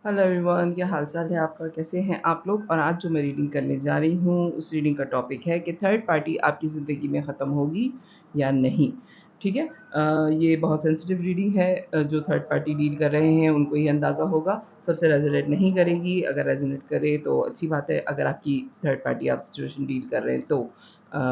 Hello everyone, क्या हाल चाल है आपका? कैसे हैं आप लोग? और आज जो मैं रीडिंग करने जा रही हूँ उस रीडिंग का टॉपिक है कि थर्ड पार्टी आपकी ज़िंदगी में ख़त्म होगी या नहीं। ठीक है। ये बहुत सेंसिटिव रीडिंग है। जो थर्ड पार्टी डील कर रहे हैं उनको ये अंदाज़ा होगा। सबसे रेजोनेट नहीं करेगी। अगर रेजोनेट करे तो अच्छी बात है, अगर आपकी थर्ड पार्टी आप सिचुएशन डील कर रहे हैं तो।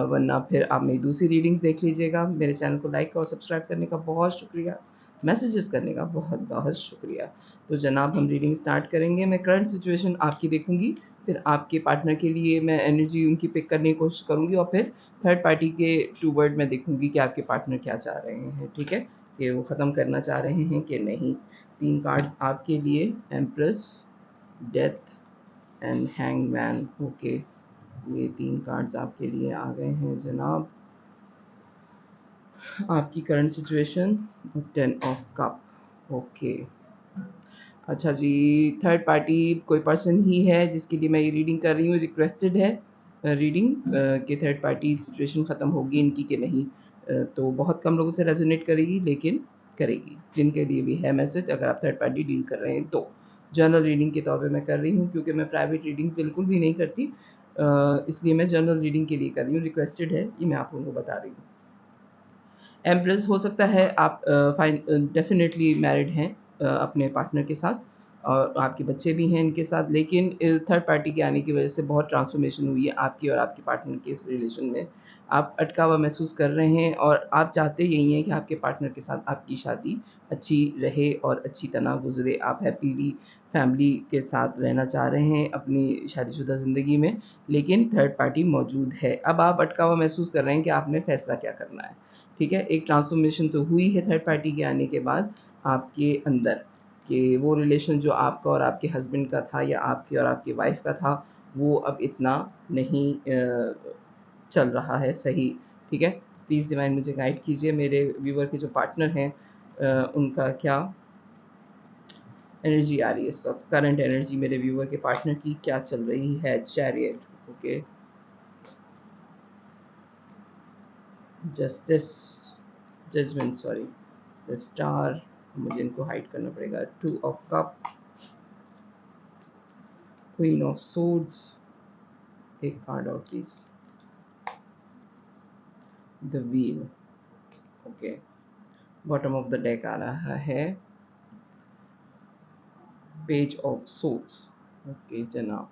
वरना फिर आप मेरी दूसरी रीडिंग्स देख लीजिएगा। मेरे चैनल को लाइक और सब्सक्राइब करने का बहुत शुक्रिया। मैसेजेस करने का बहुत बहुत शुक्रिया। तो जनाब, हम रीडिंग स्टार्ट करेंगे। मैं करंट सिचुएशन आपकी देखूंगी, फिर आपके पार्टनर के लिए मैं एनर्जी उनकी पिक करने की कोशिश करूंगी, और फिर थर्ड पार्टी के टू वर्ड में देखूंगी कि आपके पार्टनर क्या चाह रहे हैं। ठीक है, कि वो ख़त्म करना चाह रहे हैं कि नहीं। 3 कार्ड्स आपके लिए, empress, death and hangman. Okay, ये 3 कार्ड्स आपके लिए आ गए हैं जनाब। आपकी current situation, 10 of cup. Okay, अच्छा जी। थर्ड पार्टी कोई पर्सन ही है जिसके लिए मैं ये रीडिंग कर रही हूँ। रिक्वेस्टेड है रीडिंग कि थर्ड पार्टी सिचुएशन ख़त्म होगी इनकी कि नहीं। तो बहुत कम लोगों से रेजोनेट करेगी, लेकिन करेगी। जिनके लिए भी है मैसेज, अगर आप थर्ड पार्टी डील कर रहे हैं तो। जनरल रीडिंग के तौर पे मैं कर रही हूँ, क्योंकि मैं प्राइवेट रीडिंग बिल्कुल भी नहीं करती। इसलिए मैं जनरल रीडिंग के लिए कर रही हूँ। रिक्वेस्टेड है, ये मैं आप लोगों को बता रही हूँ। एम्प्रेस हो सकता है आप डेफिनेटली मैरिड हैं अपने पार्टनर के साथ, और आपके बच्चे भी हैं इनके साथ, लेकिन थर्ड पार्टी के आने की वजह से बहुत ट्रांसफॉर्मेशन हुई है आपकी और आपके पार्टनर के इस रिलेशन में। आप अटका हुआ महसूस कर रहे हैं, और आप चाहते यही हैं कि आपके पार्टनर के साथ आपकी शादी अच्छी रहे और अच्छी तरह गुजरे। आप हैप्पीली फैमिली के साथ रहना चाह रहे हैं अपनी शादीशुदा ज़िंदगी में, लेकिन थर्ड पार्टी मौजूद है। अब आप अटका हुआ महसूस कर रहे हैं कि आपने फैसला क्या करना है। ठीक है, एक ट्रांसफॉर्मेशन तो हुई है थर्ड पार्टी के आने के बाद आपके अंदर, कि वो रिलेशन जो आपका और आपके हस्बैंड का था या आपके और आपकी वाइफ का था, वो अब इतना नहीं चल रहा है सही। ठीक है, प्लीज़ डिवाइन मुझे गाइड कीजिए। मेरे व्यूवर के जो पार्टनर हैं उनका क्या एनर्जी आ रही है इस वक्त, करंट एनर्जी मेरे व्यूवर के पार्टनर की क्या चल रही है। Chariot, okay, justice, judgement, sorry, the star, मुझे इनको हाइड करना पड़ेगा। 2 of cup, queen of swords, एक कार्ड और please, the wheel. Okay, bottom of the deck आ रहा है पेज ऑफ सोर्ड्स। ओके जनाब,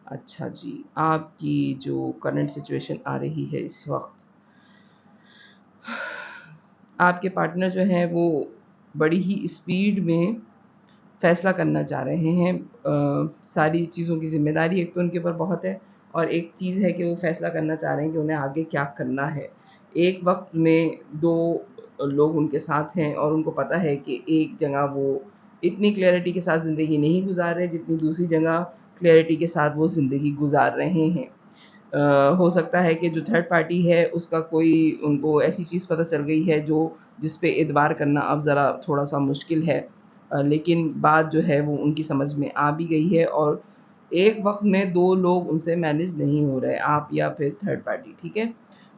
अच्छा जी। आपकी जो करंट सिचुएशन आ रही है इस वक्त, आपके पार्टनर जो है वो बड़ी ही स्पीड में फैसला करना चाह रहे हैं। सारी चीज़ों की ज़िम्मेदारी एक तो उनके ऊपर बहुत है, और एक चीज़ है कि वो फैसला करना चाह रहे हैं कि उन्हें आगे क्या करना है। एक वक्त में 2 लोग उनके साथ हैं, और उनको पता है कि एक जगह वो इतनी क्लैरिटी के साथ ज़िंदगी नहीं गुजार रहे जितनी दूसरी जगह क्लैरिटी के साथ वो ज़िंदगी गुजार रहे हैं। हो सकता है कि जो थर्ड पार्टी है उसका कोई, उनको ऐसी चीज़ पता चल गई है जो जिस पे एतबार करना अब ज़रा थोड़ा-सा मुश्किल है। लेकिन बात जो है वो उनकी समझ में आ भी गई है, और एक वक़्त में 2 लोग उनसे मैनेज नहीं हो रहे, आप या फिर थर्ड पार्टी। ठीक है?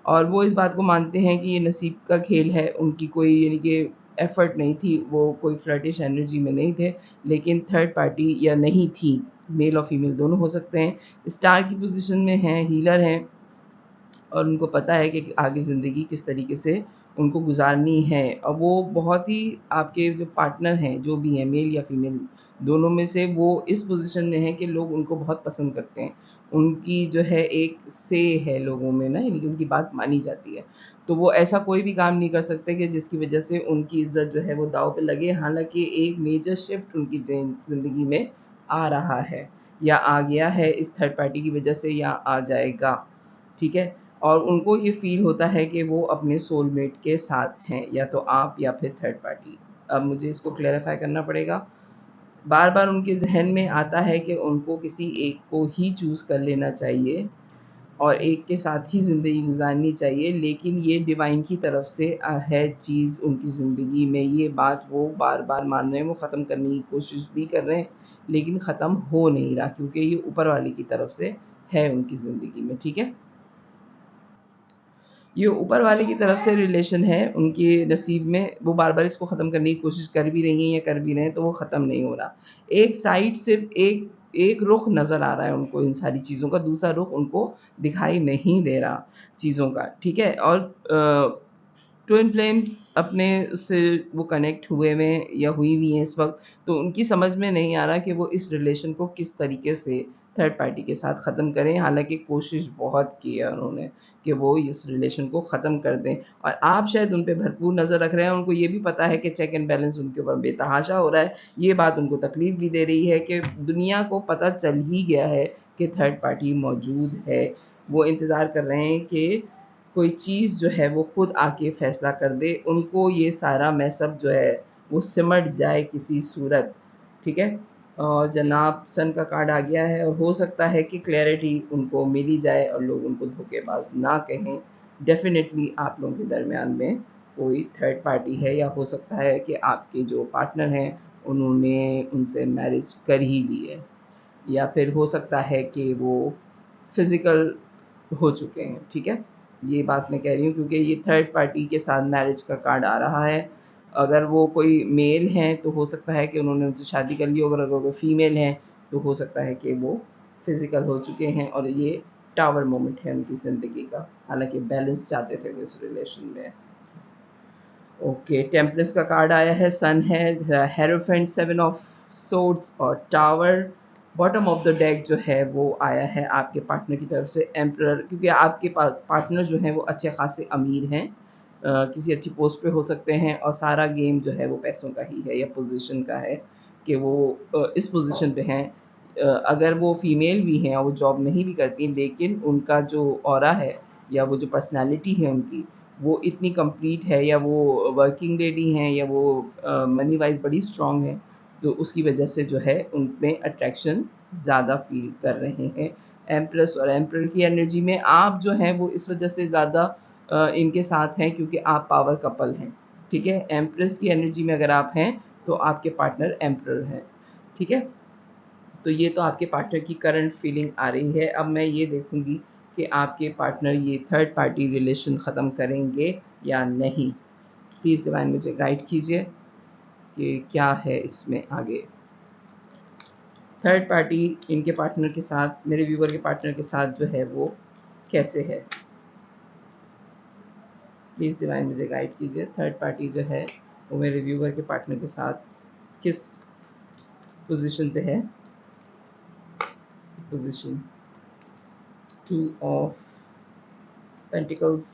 और वो इस बात को मानते हैं कि ये नसीब का खेल है, उनकी कोई यानी कि एफ़र्ट नहीं थी, वो कोई फ्लर्टिश एनर्जी में नहीं थे, लेकिन थर्ड पार्टी या नहीं थी, मेल और फीमेल दोनों हो सकते हैं, स्टार की पोज़ीशन में हैं, हीलर हैं, और उनको पता है कि आगे ज़िंदगी किस तरीके से उनको गुज़ारनी है। और वो बहुत ही, आपके जो पार्टनर हैं, जो भी हैं मेल या फीमेल, दोनों में से वो इस पोज़ीशन में हैं कि लोग उनको बहुत पसंद करते हैं। उनकी जो है एक से है लोगों में ना, यानी कि उनकी बात मानी जाती है। तो वो ऐसा कोई भी काम नहीं कर सकते कि जिसकी वजह से उनकी इज़्ज़त जो है वो दाँव पे लगे। हालाँकि एक मेजर शिफ्ट उनकी ज़िंदगी में आ रहा है, या आ गया है इस थर्ड पार्टी की वजह से, या आ जाएगा। ठीक है? और उनको ये फ़ील होता है कि वो अपने सोलमेट के साथ हैं, या तो आप या फिर थर्ड पार्टी। अब मुझे इसको क्लैरिफ़ाई करना पड़ेगा। बार-बार उनके ज़हन में आता है कि उनको किसी एक को ही चूज़ कर लेना चाहिए, और एक के साथ ही ज़िंदगी गुज़ारनी चाहिए, लेकिन ये डिवाइन की तरफ से है चीज़ उनकी ज़िंदगी में। ये बात वो बार-बार मान रहे हैं, वो ख़त्म करने की कोशिश भी कर रहे हैं, लेकिन ख़त्म हो नहीं रहा, क्योंकि ये ऊपर वाले की तरफ से है उनकी ज़िंदगी में। ठीक है? ये ऊपर वाले की तरफ से रिलेशन है, उनके नसीब में वो बार-बार इसको ख़त्म करने की कोशिश कर भी रही हैं या कर भी रहे हैं, तो वो ख़त्म नहीं हो रहा। एक साइड सिर्फ़ एक एक रुख नज़र आ रहा है उनको इन सारी चीज़ों का, दूसरा रुख उनको दिखाई नहीं दे रहा चीज़ों का, ठीक है? और ट्विन फ्लेम अपने से वो कनेक्ट हुए हुए हैं या हुई हुई हैं इस वक़्त, तो उनकी समझ में नहीं आ रहा कि वो इस रिलेशन को किस तरीके से थर्ड पार्टी के साथ ख़त्म करें। हालाँकि कोशिश बहुत की है उन्होंने कि वो इस रिलेशन को ख़त्म कर दें, और आप शायद उन पे भरपूर नज़र रख रहे हैं। उनको ये भी पता है कि चेक एंड बैलेंस उनके ऊपर बेतहाशा हो रहा है। ये बात उनको तकलीफ़ भी दे रही है कि दुनिया को पता चल ही गया है कि थर्ड पार्टी मौजूद है। वो इंतज़ार कर रहे हैं कि कोई चीज़ जो है वो खुद आके फ़ैसला कर दे, उनको ये सारा मैसअप जो है वो सिमट जाए किसी सूरत, ठीक है? और जनाब सन का कार्ड आ गया है और हो सकता है कि क्लैरिटी उनको मिल ही जाए और लोग उनको धोखेबाज ना कहें। डेफ़िनेटली आप लोगों के दरमियान में कोई थर्ड पार्टी है, या हो सकता है कि आपके जो पार्टनर हैं उन्होंने उनसे मैरिज कर ही ली है, या फिर हो सकता है कि वो फ़िज़िकल हो चुके हैं, ठीक है? ये बात मैं कह रही हूँ क्योंकि ये थर्ड पार्टी के साथ मैरिज का कार्ड आ रहा है। अगर वो कोई मेल हैं तो हो सकता है कि उन्होंने उनसे शादी कर ली हो, अगर वो फीमेल हैं तो हो सकता है कि वो फ़िज़िकल हो चुके हैं और ये टावर मोमेंट है उनकी ज़िंदगी का। हालाँकि बैलेंस चाहते थे वो इस रिलेशन में। ओके, टेम्पलेस का कार्ड आया है, सन है, हेरोफेंट, सेवन ऑफ सोर्ड्स और tower. Bottom of the deck जो है वो आया है आपके पार्टनर की तरफ से एम्परर, क्योंकि आपके पार्टनर जो हैं वो अच्छे खासे अमीर हैं, किसी अच्छी पोस्ट पे हो सकते हैं, और सारा गेम जो है वो पैसों का ही है या पोजीशन का है कि वो इस पोजीशन पे हैं। अगर वो फीमेल भी हैं और वो जॉब नहीं भी करती, लेकिन उनका जो ऑरा है या वो जो पर्सनैलिटी है उनकी, वो इतनी कंप्लीट है, या वो वर्किंग लेडी हैं, या वो मनी वाइज़ बड़ी स्ट्रॉन्ग हैं, तो उसकी वजह से जो है उनमें अट्रैक्शन ज़्यादा फ़ील कर रहे हैं। एम्प्रेस और एम्परर की एनर्जी में आप जो हैं वो इस वजह से ज़्यादा इनके साथ हैं क्योंकि आप पावर कपल हैं, ठीक है? एम्प्रेस की एनर्जी में अगर आप हैं तो आपके पार्टनर एम्परर हैं, ठीक है? तो ये तो आपके पार्टनर की करंट फीलिंग आ रही है। अब मैं ये देखूँगी कि आपके पार्टनर ये थर्ड पार्टी रिलेशन ख़त्म करेंगे या नहीं। प्लीज़ डिवाइन मुझे गाइड कीजिए कि क्या है इसमें आगे। थर्ड पार्टी इनके पार्टनर के साथ, मेरे व्यूअर के पार्टनर के साथ जो है वो कैसे है? प्लीज़ डिवाइन मुझे गाइड कीजिए। थर्ड पार्टी जो है वो मेरे व्यूअर के पार्टनर के साथ किस पोज़ीशन पे है? Position 2 of pentacles,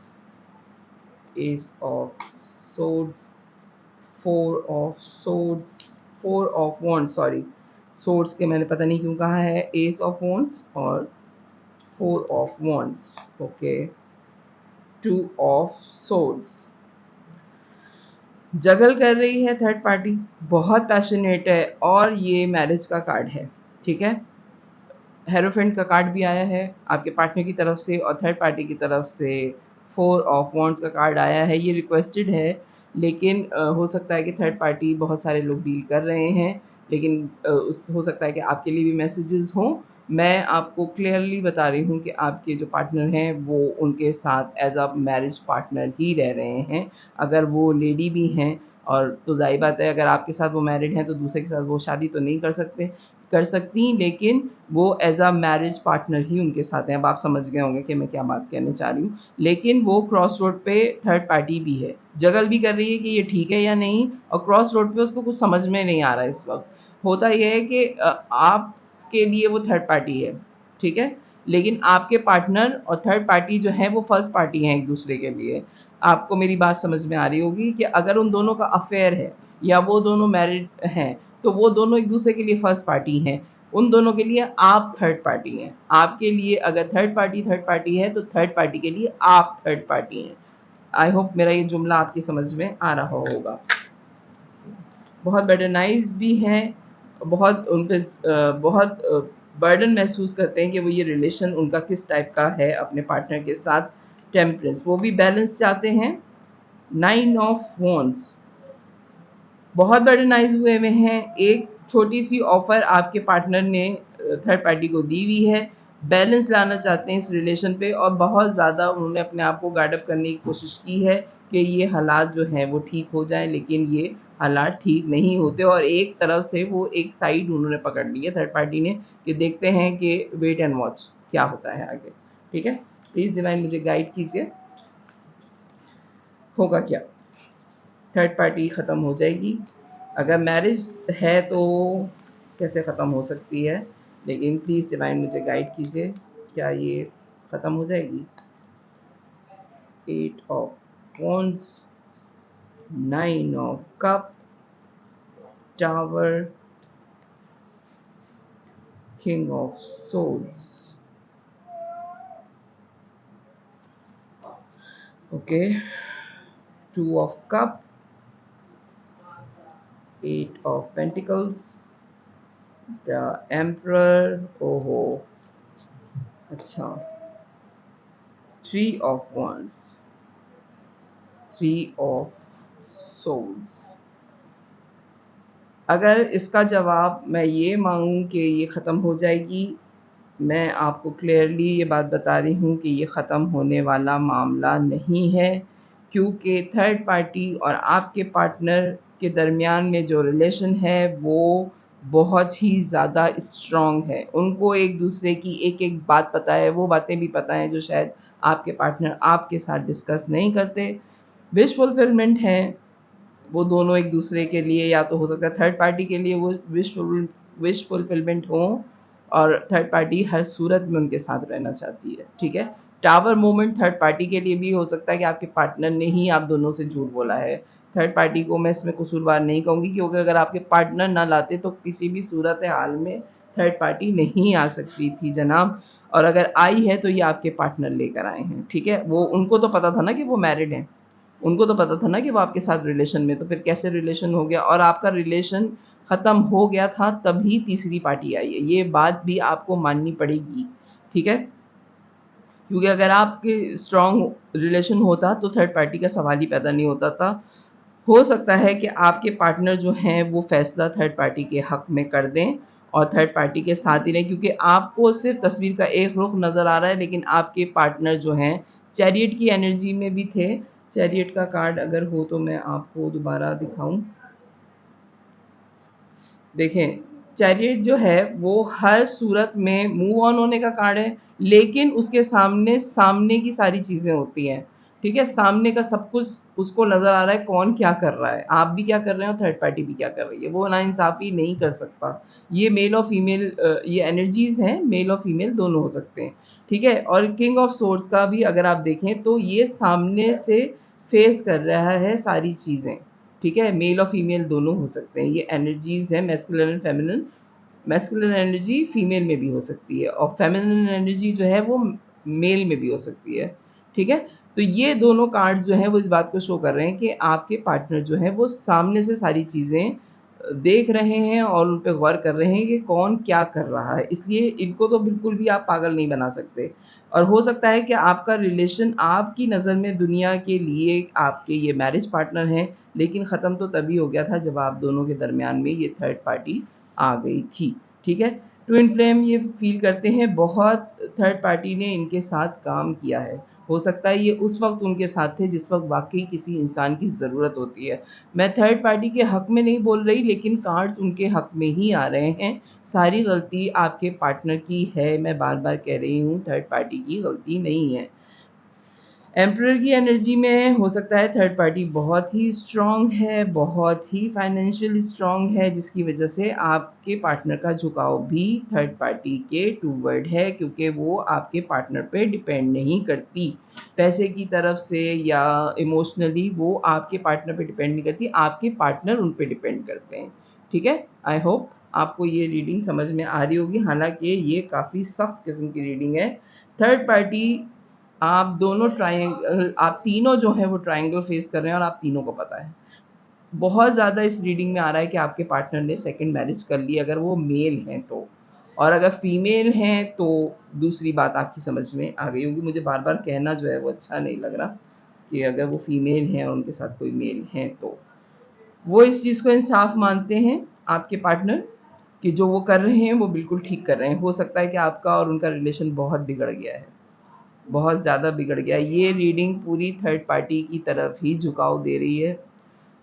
S of swords, four of swords, four of wands, sorry, swords के मैंने पता नहीं क्यों कहा है, एस ऑफ wands और four of wands, okay, two of swords। जगल कर रही है थर्ड पार्टी, बहुत पैशनेट है, और ये मैरिज का कार्ड है, ठीक है? हेरोफेंट का कार्ड भी आया है आपके पार्टनर की तरफ से, और थर्ड पार्टी की तरफ से फोर ऑफ वॉन्ड्स का कार्ड आया है। ये रिक्वेस्टेड है, लेकिन हो सकता है कि थर्ड पार्टी बहुत सारे लोग डील कर रहे हैं, लेकिन हो सकता है कि आपके लिए भी मैसेजेस हों। मैं आपको क्लियरली बता रही हूँ कि आपके जो पार्टनर हैं वो उनके साथ एज अ मैरिज पार्टनर ही रह रहे हैं। अगर वो लेडी भी हैं, और तो ज़ाहिर बात है अगर आपके साथ वो मैरिड हैं तो दूसरे के साथ वो शादी तो नहीं कर सकती, लेकिन वो एज़ अ मैरिज पार्टनर ही उनके साथ हैं। अब आप समझ गए होंगे कि मैं क्या बात कहना चाह रही हूँ। लेकिन वो क्रॉस रोड पे थर्ड पार्टी भी है, जगल भी कर रही है कि ये ठीक है या नहीं, और क्रॉस रोड पे उसको कुछ समझ में नहीं आ रहा है इस वक्त। होता यह है कि आपके लिए वो थर्ड पार्टी है, ठीक है, लेकिन आपके पार्टनर और थर्ड पार्टी जो है वो फर्स्ट पार्टी हैं एक दूसरे के लिए। आपको मेरी बात समझ में आ रही होगी कि अगर उन दोनों का अफेयर है या वो दोनों मैरिड हैं, तो वो दोनों एक दूसरे के लिए फर्स्ट पार्टी हैं, उन दोनों के लिए आप थर्ड पार्टी हैं। आपके लिए अगर थर्ड पार्टी है तो थर्ड पार्टी के लिए आप थर्ड पार्टी हैं। आई होप मेरा ये जुमला आपकी समझ में आ रहा होगा। बहुत बर्डनाइज भी हैं, बहुत उन पे बहुत बर्डन महसूस करते हैं कि वो ये रिलेशन उनका किस टाइप का है अपने पार्टनर के साथ। टेम्परेंस, वो भी बैलेंस चाहते हैं। नाइन ऑफ वॉन्ड्स, बहुत बर्डनाइज हुए हैं। एक छोटी सी ऑफ़र आपके पार्टनर ने थर्ड पार्टी को दी हुई है, बैलेंस लाना चाहते हैं इस रिलेशन पे, और बहुत ज़्यादा उन्होंने अपने आप को गार्ड अप करने की कोशिश की है कि ये हालात जो हैं वो ठीक हो जाएं, लेकिन ये हालात ठीक नहीं होते, और एक तरफ से वो एक साइड उन्होंने पकड़ ली है थर्ड पार्टी ने कि देखते हैं कि वेट एंड वॉच क्या होता है आगे। ठीक है, प्लीज़ डिवाइन मुझे गाइड कीजिए, होगा क्या? थर्ड पार्टी ख़त्म हो जाएगी? अगर मैरिज है तो कैसे ख़त्म हो सकती है? लेकिन प्लीज़ डिवाइन मुझे गाइड कीजिए, क्या ये ख़त्म हो जाएगी? 8 of wands, 9 of cup, tower, king of swords. Okay, 2 of cup, 8 of pentacles, the emperor, oh, अच्छा, 3 of wands, 3 of swords. अगर इसका जवाब मैं ये मांगूं कि ये ख़त्म हो जाएगी, मैं आपको क्लियरली ये बात बता रही हूँ कि ये ख़त्म होने वाला मामला नहीं है, क्योंकि थर्ड पार्टी और आपके पार्टनर के दरमियान में जो रिलेशन है वो बहुत ही ज़्यादा स्ट्रॉन्ग है। उनको एक दूसरे की एक एक बात पता है, वो बातें भी पता हैं जो शायद आपके पार्टनर आपके साथ डिस्कस नहीं करते। विश फुलफिलमेंट है वो दोनों एक दूसरे के लिए, या तो हो सकता है थर्ड पार्टी के लिए वो विश फुलफिलमेंट हो, और थर्ड पार्टी हर सूरत में उनके साथ रहना चाहती है। ठीक है, टावर मोमेंट थर्ड पार्टी के लिए भी हो सकता है कि आपके पार्टनर ने ही आप दोनों से झूठ बोला है। थर्ड पार्टी को मैं इसमें कसूरवार नहीं कहूँगी, क्योंकि अगर आपके पार्टनर ना लाते तो किसी भी सूरत हाल में थर्ड पार्टी नहीं आ सकती थी जनाब, और अगर आई है तो ये आपके पार्टनर लेकर आए हैं। ठीक है, वो उनको तो पता था ना कि वो मैरिड हैं, उनको तो पता था ना कि वो आपके साथ रिलेशन में, तो फिर कैसे रिलेशन हो गया, और आपका रिलेशन ख़त्म हो गया था तभी तीसरी पार्टी आई है, ये बात भी आपको माननी पड़ेगी। ठीक है, क्योंकि अगर आपके स्ट्रॉन्ग रिलेशन होता तो थर्ड पार्टी का सवाल ही पैदा नहीं होता था। हो सकता है कि आपके पार्टनर जो हैं वो फैसला थर्ड पार्टी के हक़ में कर दें और थर्ड पार्टी के साथ ही रहें, क्योंकि आपको सिर्फ तस्वीर का एक रुख नज़र आ रहा है, लेकिन आपके पार्टनर जो हैं चैरियट की एनर्जी में भी थे। चैरियट का कार्ड अगर हो तो मैं आपको दोबारा दिखाऊं। देखें, चैरियट जो है वो हर सूरत में मूव ऑन होने का कार्ड है, लेकिन उसके सामने सामने की सारी चीज़ें होती हैं। ठीक है, सामने का सब कुछ उसको नज़र आ रहा है, कौन क्या कर रहा है, आप भी क्या कर रहे हैं और थर्ड पार्टी भी क्या कर रही है, वो नाइंसाफ़ी नहीं कर सकता। ये मेल और फीमेल ये एनर्जीज़ हैं, मेल और फीमेल दोनों हो सकते हैं। ठीक है, और किंग ऑफ सोर्ड्स का भी अगर आप देखें तो ये सामने से फेस कर रहा है सारी चीज़ें। ठीक है, मेल और फीमेल दोनों हो सकते हैं, ये एनर्जीज़ हैं masculine and feminine. Masculine energy female में भी हो सकती है और फेमिनिन एनर्जी जो है वो मेल में भी हो सकती है। ठीक है, तो ये दोनों कार्ड्स जो हैं वो इस बात को शो कर रहे हैं कि आपके पार्टनर जो है वो सामने से सारी चीज़ें देख रहे हैं और उन पे गौर कर रहे हैं कि कौन क्या कर रहा है, इसलिए इनको तो बिल्कुल भी आप पागल नहीं बना सकते। और हो सकता है कि आपका रिलेशन आपकी नज़र में दुनिया के लिए आपके ये मैरिज पार्टनर हैं, लेकिन ख़त्म तो तभी हो गया था जब आप दोनों के दरमियान में ये थर्ड पार्टी आ गई थी। ठीक है, ट्विन फ्लेम ये फील करते हैं बहुत थर्ड पार्टी ने इनके साथ काम किया है। हो सकता है ये उस वक्त उनके साथ थे जिस वक्त वाकई किसी इंसान की ज़रूरत होती है। मैं थर्ड पार्टी के हक़ में नहीं बोल रही, लेकिन कार्ड्स उनके हक़ में ही आ रहे हैं। सारी गलती आपके पार्टनर की है, मैं बार बार कह रही हूँ, थर्ड पार्टी की गलती नहीं है। एम्परर की एनर्जी में हो सकता है थर्ड पार्टी बहुत ही स्ट्रॉन्ग है, बहुत ही फाइनेंशियल स्ट्रॉन्ग है, जिसकी वजह से आपके पार्टनर का झुकाव भी थर्ड पार्टी के टूवर्ड है, क्योंकि वो आपके पार्टनर पे डिपेंड नहीं करती पैसे की तरफ से, या इमोशनली वो आपके पार्टनर पे डिपेंड नहीं करती, आपके पार्टनर उन पे डिपेंड करते हैं। ठीक है, आई होप आपको ये रीडिंग समझ में आ रही होगी, हालांकि ये काफ़ी सख्त किस्म की रीडिंग है। थर्ड पार्टी आप दोनों ट्रायंगल, आप तीनों जो हैं वो ट्रायंगल फेस कर रहे हैं और आप तीनों को पता है। बहुत ज़्यादा इस रीडिंग में आ रहा है कि आपके पार्टनर ने सेकंड मैरिज कर ली, अगर वो मेल हैं तो, और अगर फीमेल हैं तो दूसरी बात आपकी समझ में आ गई होगी। मुझे बार बार कहना जो है वो अच्छा नहीं लग रहा कि अगर वो फीमेल हैं और उनके साथ कोई मेल हैं तो वो इस चीज़ को इंसाफ मानते हैं आपके पार्टनर, कि जो वो कर रहे हैं वो बिल्कुल ठीक कर रहे हैं। हो सकता है कि आपका और उनका रिलेशन बहुत बिगड़ गया है, बहुत ज़्यादा बिगड़ गया है। ये रीडिंग पूरी थर्ड पार्टी की तरफ ही झुकाव दे रही है।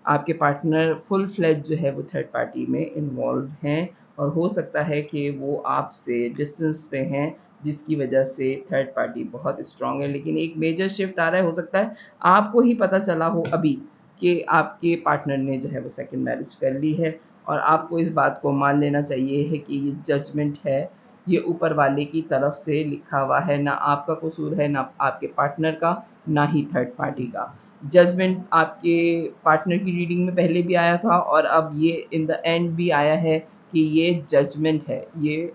आपके पार्टनर फुल फ्लेज जो है वो थर्ड पार्टी में इन्वॉल्व हैं, और हो सकता है कि वो आपसे डिस्टेंस पे हैं, जिसकी वजह से थर्ड पार्टी बहुत स्ट्रांग है। लेकिन एक मेजर शिफ्ट आ रहा है, हो सकता है आपको ही पता चला हो अभी कि आपके पार्टनर ने जो है वो सेकंड मैरिज कर ली है, और आपको इस बात को मान लेना चाहिए है कि ये जजमेंट है, ये ऊपर वाले की तरफ से लिखा हुआ है, ना आपका कसूर है, ना आपके पार्टनर का, ना ही थर्ड पार्टी का। जजमेंट आपके पार्टनर की रीडिंग में पहले भी आया था, और अब ये इन द एंड भी आया है कि ये जजमेंट है, ये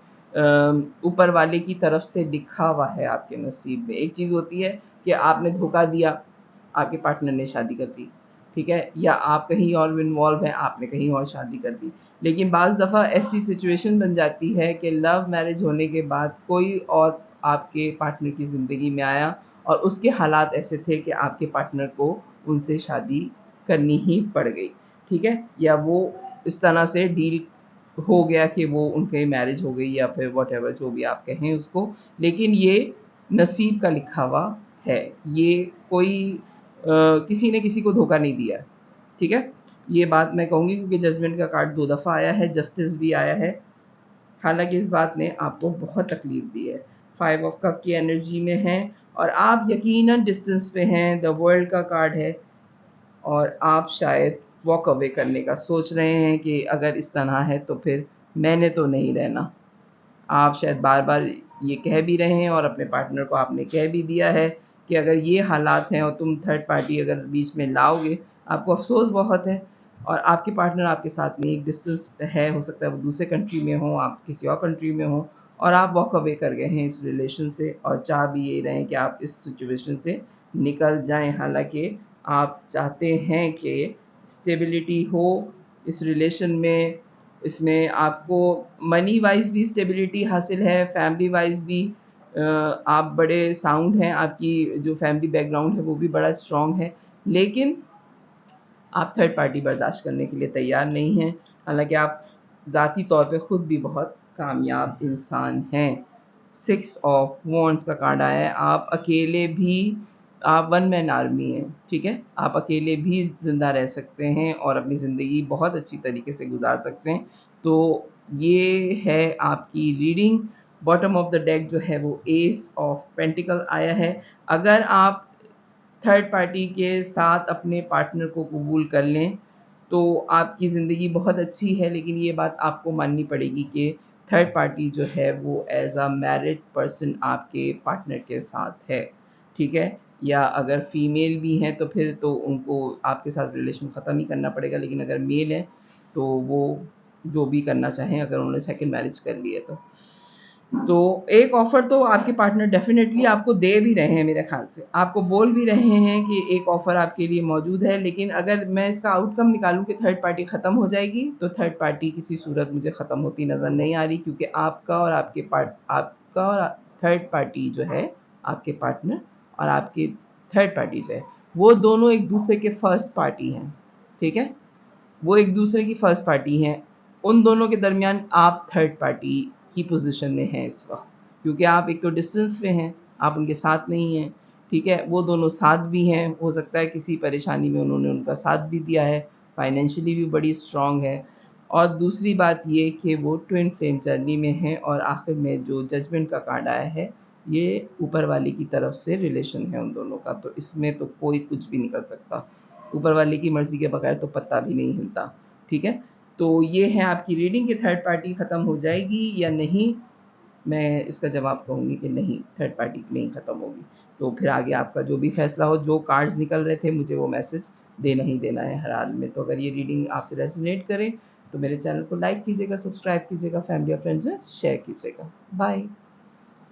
ऊपर वाले की तरफ से लिखा हुआ है आपके नसीब में। एक चीज़ होती है कि आपने धोखा दिया, आपके पार्टनर ने शादी कर दी, ठीक है, या आप कहीं और इन्वॉल्व हैं, आपने कहीं और शादी कर दी। लेकिन बाज़ दफ़ा ऐसी सिचुएशन बन जाती है कि लव मैरिज होने के बाद कोई और आपके पार्टनर की ज़िंदगी में आया, और उसके हालात ऐसे थे कि आपके पार्टनर को उनसे शादी करनी ही पड़ गई, ठीक है, या वो इस तरह से डील हो गया कि वो उनके मैरिज हो गई, या फिर व्हाटएवर जो भी आप कहें उसको। लेकिन ये नसीब का लिखा हुआ है, ये कोई किसी ने किसी को धोखा नहीं दिया, ठीक है। ये बात मैं कहूँगी क्योंकि जजमेंट का कार्ड 2 दफ़ा आया है, जस्टिस भी आया है। हालाँकि इस बात ने आपको बहुत तकलीफ़ दी है। 5 ऑफ कप की एनर्जी में हैं, और आप यकीनन डिस्टेंस पे हैं। द वर्ल्ड का कार्ड है, और आप शायद वॉक अवे करने का सोच रहे हैं कि अगर इस तरह है तो फिर मैंने तो नहीं रहना। आप शायद बार-बार ये कह भी रहे हैं, और अपने पार्टनर को आपने कह भी दिया है कि अगर ये हालात हैं और तुम थर्ड पार्टी अगर बीच में लाओगे, आपको अफ़सोस बहुत है। और आपके पार्टनर आपके साथ में एक डिस्टेंस है, हो सकता है वो दूसरे कंट्री में हो, आप किसी और कंट्री में हो, और आप वॉक अवे कर गए हैं इस रिलेशन से, और चाह भी यही रहे हैं कि आप इस सिचुएशन से निकल जाएँ। हालाँकि आप चाहते हैं कि स्टेबिलिटी हो इस रिलेशन में, इसमें आपको मनी वाइज़ भी स्टेबिलिटी हासिल है, फैमिली वाइज़ भी आप बड़े साउंड हैं, आपकी जो फैमिली बैकग्राउंड है वो भी बड़ा स्ट्रॉन्ग है, लेकिन आप थर्ड पार्टी बर्दाश्त करने के लिए तैयार नहीं हैं। हालाँकि आप ज़ाती तौर पे खुद भी बहुत कामयाब इंसान हैं। 6 ऑफ वॉन्ड्स का कार्ड आया है, आप अकेले भी, आप वन मैन आर्मी हैं, ठीक है? आप अकेले भी ज़िंदा रह सकते हैं और अपनी ज़िंदगी बहुत अच्छी तरीके से गुज़ार सकते हैं। तो ये है आपकी reading. Bottom of the deck जो है वो एस ऑफ पेंटिकल आया है। अगर आप थर्ड पार्टी के साथ अपने पार्टनर को कबूल कर लें, तो आपकी ज़िंदगी बहुत अच्छी है, लेकिन ये बात आपको माननी पड़ेगी कि थर्ड पार्टी जो है वो एज़ अ मैरिड पर्सन आपके पार्टनर के साथ है, ठीक है? या अगर फीमेल भी हैं तो फिर तो उनको आपके साथ रिलेशन ख़त्म ही करना पड़ेगा, लेकिन अगर मेल हैं तो वो जो भी करना चाहें, अगर उन्होंने सेकंड मैरिज कर ली है तो। तो एक ऑफ़र तो आपके पार्टनर डेफ़िनेटली आपको दे भी रहे हैं मेरे ख़्याल से। आपको बोल भी रहे हैं कि एक ऑफ़र आपके लिए मौजूद है, लेकिन अगर मैं इसका आउटकम निकालूँ कि थर्ड पार्टी ख़त्म हो जाएगी, तो थर्ड पार्टी किसी सूरत मुझे ख़त्म होती नज़र नहीं आ रही, क्योंकि आपका और थर्ड पार्टी जो है, आपके पार्टनर और आपकी थर्ड पार्टी जो है, वो दोनों एक-दूसरे के फर्स्ट पार्टी हैं, ठीक है? वो एक दूसरे की फर्स्ट पार्टी हैं। उन दोनों के दरमियान आप थर्ड पार्टी की पोजीशन में हैं इस वक्त, क्योंकि आप एक तो डिस्टेंस पे हैं, आप उनके साथ नहीं हैं, ठीक है, वो दोनों साथ भी हैं, हो सकता है किसी परेशानी में उन्होंने उनका साथ भी दिया है, फाइनेंशियली भी बड़ी स्ट्रांग है। और दूसरी बात ये कि वो ट्विन फ्लेम जर्नी में हैं, और आखिर में जो जजमेंट का कार्ड आया है, ये ऊपर वाले की तरफ से रिलेशन है उन दोनों का, तो इसमें तो कोई कुछ भी नहीं कर सकता। ऊपर वाले की मर्ज़ी के बगैर तो पत्ता भी नहीं हिलता, ठीक है? तो ये है आपकी रीडिंग कि थर्ड पार्टी ख़त्म हो जाएगी या नहीं। मैं इसका जवाब कहूँगी कि नहीं, थर्ड पार्टी नहीं ख़त्म होगी। तो फिर आगे आपका जो भी फ़ैसला हो, जो कार्ड्स निकल रहे थे मुझे वो मैसेज देना ही देना है हर हाल में। तो अगर ये रीडिंग आपसे रेज़ोनेट करे तो मेरे चैनल को लाइक कीजिएगा, सब्सक्राइब कीजिएगा, फैमिली और फ्रेंड्स में शेयर कीजिएगा। बाय।